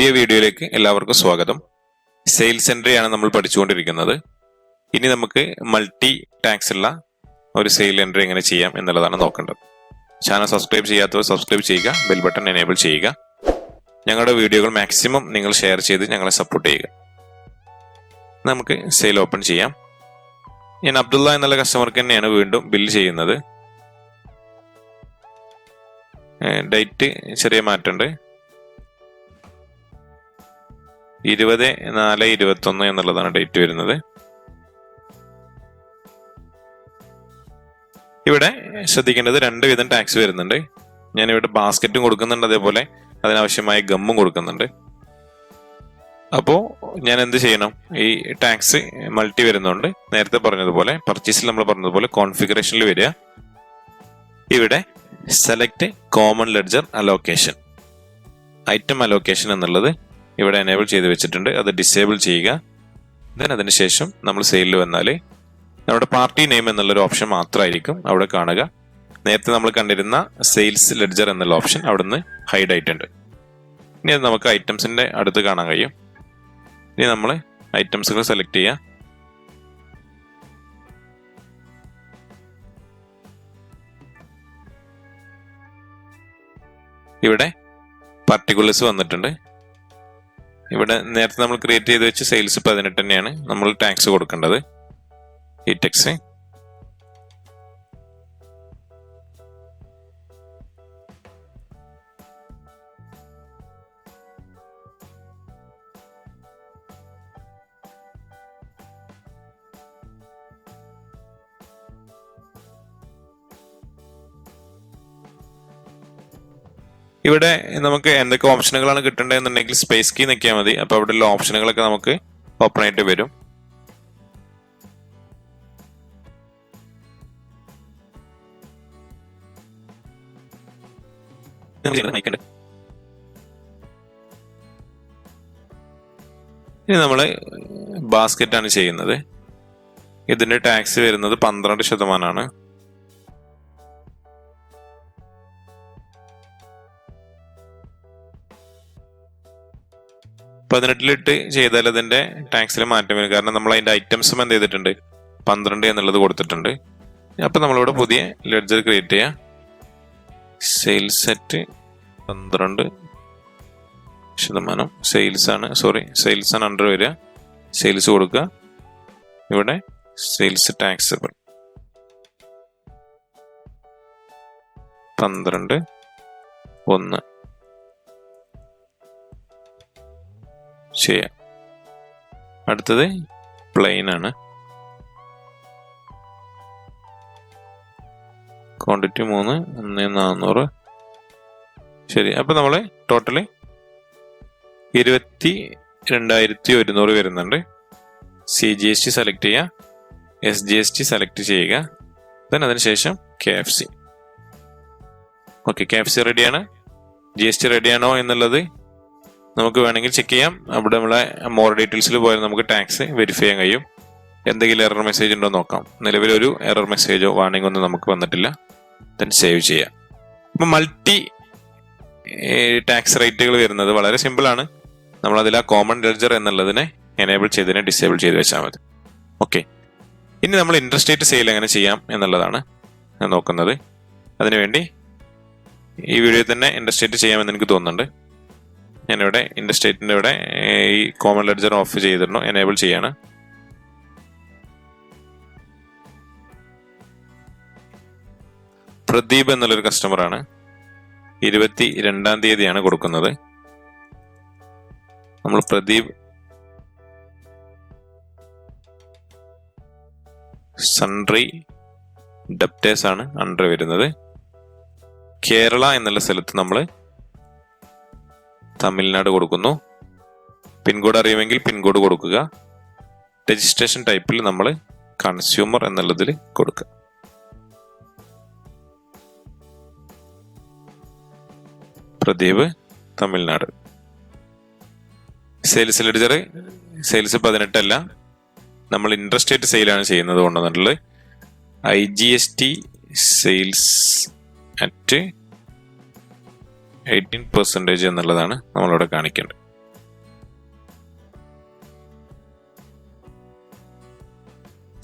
പുതിയ വീഡിയോയിലേക്ക് എല്ലാവർക്കും സ്വാഗതം. സെയിൽസ് എൻട്രി ആണ് നമ്മൾ പഠിച്ചുകൊണ്ടിരിക്കുന്നത്. ഇനി നമുക്ക് മൾട്ടി ടാക്സ് ഉള്ള ഒരു സെയിൽ എൻട്രി എങ്ങനെ ചെയ്യാം എന്നുള്ളതാണ് നോക്കേണ്ടത്. ചാനൽ സബ്സ്ക്രൈബ് ചെയ്യാത്തവർ സബ്സ്ക്രൈബ് ചെയ്യുക, ബെൽ ബട്ടൺ എനേബിൾ ചെയ്യുക. ഞങ്ങളുടെ വീഡിയോകൾ മാക്സിമം നിങ്ങൾ ഷെയർ ചെയ്ത് ഞങ്ങളെ സപ്പോർട്ട് ചെയ്യുക. നമുക്ക് സെയിൽ ഓപ്പൺ ചെയ്യാം. ഞാൻ അബ്ദുള്ള എന്നുള്ള കസ്റ്റമർക്ക് തന്നെയാണ് വീണ്ടും ബില്ല് ചെയ്യുന്നത്. ഡേറ്റ് ചെറിയ മാറ്റമുണ്ട്. 20/4/21 എന്നുള്ളതാണ് ഡേറ്റ് വരുന്നത്. ഇവിടെ ശ്രദ്ധിക്കേണ്ടത് 2 വിധം ടാക്സ് വരുന്നുണ്ട്. ഞാനിവിടെ ബാസ്ക്കറ്റും കൊടുക്കുന്നുണ്ട്, അതേപോലെ അതിനാവശ്യമായ ഗമ്മും കൊടുക്കുന്നുണ്ട്. അപ്പോൾ ഞാൻ എന്ത് ചെയ്യണം? ഈ ടാക്സ് മൾട്ടി വരുന്നുണ്ട്. നേരത്തെ പറഞ്ഞതുപോലെ പർച്ചേസിൽ നമ്മൾ പറഞ്ഞതുപോലെ കോൺഫിഗറേഷനിൽ വരിക. ഇവിടെ select common ledger allocation, item allocation എന്നുള്ളത് ഇവിടെ എനേബിൾ ചെയ്ത് വെച്ചിട്ടുണ്ട്. അത് ഡിസേബിൾ ചെയ്യുക. ദെൻ അതിനുശേഷം നമ്മൾ സെയിലിൽ വന്നാൽ നമ്മുടെ പാർട്ടി നെയിം എന്നുള്ളൊരു ഓപ്ഷൻ മാത്രമായിരിക്കും അവിടെ കാണുക. നേരത്തെ നമ്മൾ കണ്ടിരുന്ന സെയിൽസ് ലെഡ്ജർ എന്നുള്ള ഓപ്ഷൻ അവിടെ നിന്ന് ഹൈഡ് ആയിട്ടുണ്ട്. ഇനി അത് നമുക്ക് ഐറ്റംസിന്റെ അടുത്ത് കാണാൻ കഴിയും. ഇനി നമ്മൾ ഐറ്റംസുകൾ സെലക്ട് ചെയ്യുക. ഇവിടെ പർട്ടിക്കുലേഴ്സ് വന്നിട്ടുണ്ട്. ഇവിടെ നേരത്തെ നമ്മൾ ക്രിയേറ്റ് ചെയ്ത് വെച്ച് സെയിൽസ് 18 തന്നെയാണ് നമ്മൾ ടാക്സ് കൊടുക്കേണ്ടത്. ഈ ടാക്സ് ഇവിടെ നമുക്ക് എന്തൊക്കെ ഓപ്ഷനുകളാണ് കിട്ടേണ്ടതെന്നുണ്ടെങ്കിൽ സ്പേസ് കീ നിൽക്കിയാൽ മതി. അപ്പൊ അവിടെയുള്ള ഓപ്ഷനുകളൊക്കെ നമുക്ക് ഓപ്പൺ ആയിട്ട് വരും. ഇനി നമ്മള് ബാസ്ക്കറ്റ് ആണ് ചെയ്യുന്നത്. ഇതിന്റെ ടാക്സ് വരുന്നത് 12%. 18 ചെയ്താൽ അതിന്റെ ടാക്സിൽ മാറ്റം വരും. കാരണം നമ്മൾ അതിന്റെ ഐറ്റംസും എന്ത് ചെയ്തിട്ടുണ്ട്? 12 എന്നുള്ളത് കൊടുത്തിട്ടുണ്ട്. അപ്പൊ നമ്മളിവിടെ പുതിയ ലെഡ്ജർ ക്രിയേറ്റ് ചെയ്യാം. Sales set 12%. സെയിൽസ് ആണ് അണ്ടർ വരിക. സെയിൽസ് കൊടുക്കുക. ഇവിടെ സെയിൽസ് ടാക്സബിൾ 12(1) ചെയ്യാം. അടുത്തത് പ്ലെയിൻ ആണ്. ക്വാണ്ടിറ്റി 3 1400. ശരി. അപ്പൊ നമ്മള് ടോട്ടല് 22,100 വരുന്നുണ്ട്. CGST സെലക്ട് ചെയ്യുക, SGST സെലക്ട് ചെയ്യുക. ദെൻ അതിനുശേഷം KFC. ഓക്കെ, KFC റെഡിയാണ്. GST റെഡിയാണോ എന്നുള്ളത് നമുക്ക് വേണമെങ്കിൽ ചെക്ക് ചെയ്യാം. അവിടെ നമ്മളെ മോർ ഡീറ്റെയിൽസിൽ പോയാൽ നമുക്ക് ടാക്സ് വെരിഫൈ ചെയ്യാൻ കഴിയും. എന്തെങ്കിലും എറർ മെസ്സേജ് ഉണ്ടോ നോക്കാം. നിലവിലൊരു എറർ മെസ്സേജോ വാർണിംഗ് ഒന്നും നമുക്ക് വന്നിട്ടില്ല. ദെൻ സേവ് ചെയ്യാം. അപ്പം മൾട്ടി ടാക്സ് റേറ്റുകൾ വരുന്നത് വളരെ സിമ്പിൾ ആണ്. നമ്മളതിൽ ആ കോമൺ ലെഡ്ജർ എന്നുള്ളതിനെ എനേബിൾ ചെയ്തതിനെ ഡിസേബിൾ ചെയ്ത് വെച്ചാൽ മതി. ഓക്കെ, ഇനി നമ്മൾ ഇന്റർസ്റ്റേറ്റ് സെയിൽ എങ്ങനെ ചെയ്യാം എന്നുള്ളതാണ് നോക്കുന്നത്. അതിനുവേണ്ടി ഈ വീഡിയോ തന്നെ ഇന്റർസ്റ്റേറ്റ് ചെയ്യാമെന്ന് എനിക്ക് തോന്നുന്നുണ്ട്. ഞാനിവിടെ ഇന്റർസ്റ്റേറ്റിന്റെ ഇവിടെ ഈ കോമൺ ലെഡ്ജർ ഓഫ് ചെയ്തിരുന്നു, എനേബിൾ ചെയ്യാണ്. പ്രദീപ് എന്നുള്ളൊരു കസ്റ്റമറാണ്. 22-ാം തീയതിയാണ് കൊടുക്കുന്നത്. നമ്മൾ പ്രദീപ് സൺട്രി ഡെപ്റ്റേഴ്സ് ആണ് അണ്ടർ വരുന്നത്. കേരള എന്നുള്ള സ്ഥലത്ത് നമ്മൾ തമിഴ്നാട് കൊടുക്കുന്നു. പിൻകോഡ് അറിയുമെങ്കിൽ പിൻകോഡ് കൊടുക്കുക. രജിസ്ട്രേഷൻ ടൈപ്പിൽ നമ്മൾ കൺസ്യൂമർ എന്നുള്ളതിൽ കൊടുക്കുക. Pradeep Tamil Nadu. Sales ledger sales 18 അല്ല, നമ്മൾ ഇന്റർസ്റ്റേറ്റ് സെയിലാണ് ചെയ്യുന്നത് കൊണ്ടുവന്നിട്ടുള്ളത്. IGST സെയിൽസ് അറ്റ് 18% എന്നുള്ളതാണ് നമ്മളിവിടെ കാണിക്കേണ്ടത്.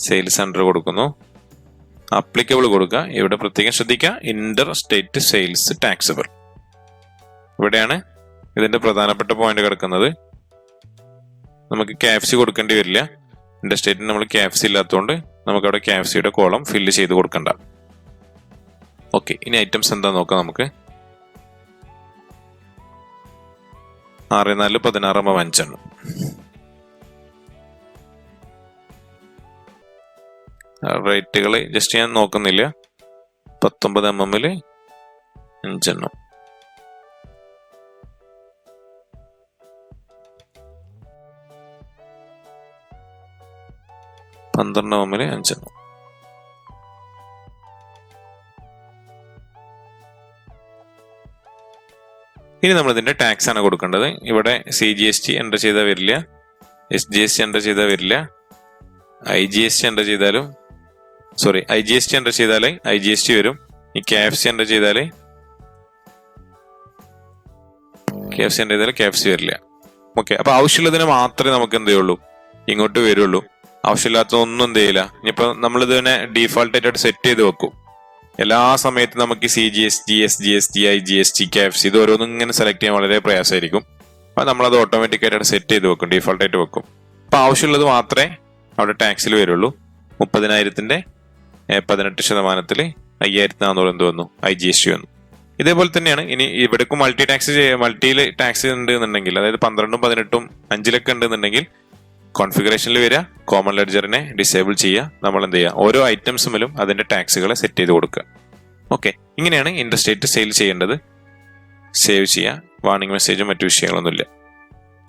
സെയിൽസ് അണ്ടർ കൊടുക്കുന്നു. അപ്ലിക്കബിൾ കൊടുക്കുക. ഇവിടെ പ്രത്യേകം ശ്രദ്ധിക്കുക, ഇന്റർ സ്റ്റേറ്റ് സെയിൽസ് ടാക്സബിൾ. ഇവിടെയാണ് ഇതിന്റെ പ്രധാനപ്പെട്ട പോയിന്റ് കിടക്കുന്നത്. നമുക്ക് KFC കൊടുക്കേണ്ടി വരില്ല. ഇന്റർസ്റ്റേറ്റിന് നമ്മൾ KFC ഇല്ലാത്തതുകൊണ്ട് നമുക്ക് അവിടെ KFCയുടെ കോളം ഫില്ല് ചെയ്ത് കൊടുക്കണ്ട. ഓക്കെ, ഇനി ഐറ്റംസ് എന്താ നോക്കാം നമുക്ക്. 6, 4, 16, 5 റേറ്റുകൾ ജസ്റ്റ് ഞാൻ നോക്കുന്നില്ല. 19 mm 5. 12 mm 5. ഇനി നമ്മൾ ഇതിന്റെ ടാക്സ് ആണ് കൊടുക്കേണ്ടത്. ഇവിടെ CGST എൻ്റർ ചെയ്താൽ വരില്ല, SGST എൻ്റർ ചെയ്താൽ വരില്ല, IGST എൻ്റർ ചെയ്താലും IGST എൻ്റർ ചെയ്താലേ IGST വരും. ഈ KFC എൻ്റർ ചെയ്താലേ KFC വരില്ല. ഓക്കെ, അപ്പൊ ആവശ്യമുള്ളതിന് മാത്രമേ നമുക്ക് എന്ത് ചെയ്യുള്ളൂ, ഇങ്ങോട്ട് വരുള്ളൂ. ആവശ്യമില്ലാത്തതൊന്നും എന്ത് ചെയ്യില്ല. ഇനിയിപ്പോ നമ്മൾ ഇതിനെ ഡീഫാൾട്ട് ആയിട്ട് സെറ്റ് ചെയ്ത് വെക്കും. എല്ലാ സമയത്തും നമുക്ക് CGST, SGST, IGST, KFC ഇത് ഓരോന്നും ഇങ്ങനെ സെലക്ട് ചെയ്യാൻ വളരെ പ്രയാസമായിരിക്കും. അപ്പൊ നമ്മളത് ഓട്ടോമാറ്റിക് ആയിട്ട് സെറ്റ് ചെയ്ത് വെക്കും, ഡീഫാൾട്ട് ആയിട്ട് വെക്കും. അപ്പൊ ആവശ്യമുള്ളത് മാത്രമേ അവിടെ ടാക്സിൽ വരുള്ളൂ. 30,000 18% 5,400 എന്ത് വന്നു, IGST വന്നു. ഇതേപോലെ തന്നെയാണ് ഇനി ഇവിടേക്കും മൾട്ടിയിൽ ടാക്സ് ഉണ്ട് എന്നുണ്ടെങ്കിൽ, അതായത് 12, 18, 5 ഉണ്ടെന്നുണ്ടെങ്കിൽ കോൺഫിഗറേഷനിൽ വരിക, കോമൺ ലെഡ്ജറിനെ ഡിസേബിൾ ചെയ്യുക. നമ്മൾ എന്ത് ചെയ്യുക, ഓരോ ഐറ്റംസുമിലും അതിന്റെ ടാക്സുകളെ സെറ്റ് ചെയ്ത് കൊടുക്കുക. ഓക്കെ, ഇങ്ങനെയാണ് ഇന്റർസ്റ്റേറ്റ് സെയിൽ ചെയ്യേണ്ടത്. സേവ് ചെയ്യുക. വാർണിംഗ് മെസ്സേജും മറ്റു വിഷയങ്ങളൊന്നുമില്ല.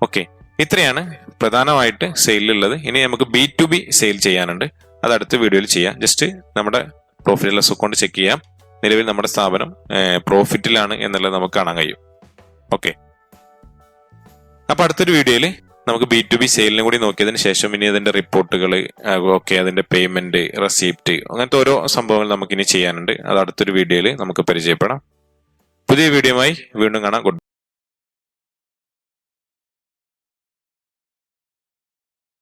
ഓക്കെ, ഇത്രയാണ് പ്രധാനമായിട്ട് സെയിലുള്ളത്. ഇനി നമുക്ക് B2B സെയിൽ ചെയ്യാനുണ്ട്. അത് അടുത്ത വീഡിയോയിൽ ചെയ്യാം. ജസ്റ്റ് നമ്മുടെ profit and loss account check ചെയ്യാം. നിലവിൽ നമ്മുടെ സ്ഥാപനം പ്രോഫിറ്റിലാണ് എന്നുള്ളത് നമുക്ക് കാണാൻ കഴിയും. ഓക്കെ, അപ്പൊ അടുത്തൊരു വീഡിയോയിൽ നമുക്ക് B2B സെയിലിനും കൂടി നോക്കിയതിന് ശേഷം ഇനി അതിന്റെ റിപ്പോർട്ടുകൾ, അതിന്റെ പേയ്മെന്റ്, റെസിപ്റ്റ്, അങ്ങനത്തെ ഓരോ സംഭവങ്ങൾ നമുക്ക് ഇനി ചെയ്യാനുണ്ട്. അത് അടുത്തൊരു വീഡിയോയിൽ നമുക്ക് പരിചയപ്പെടാം. പുതിയ വീഡിയോയുമായി വീണ്ടും കാണാം. ഗുഡ്.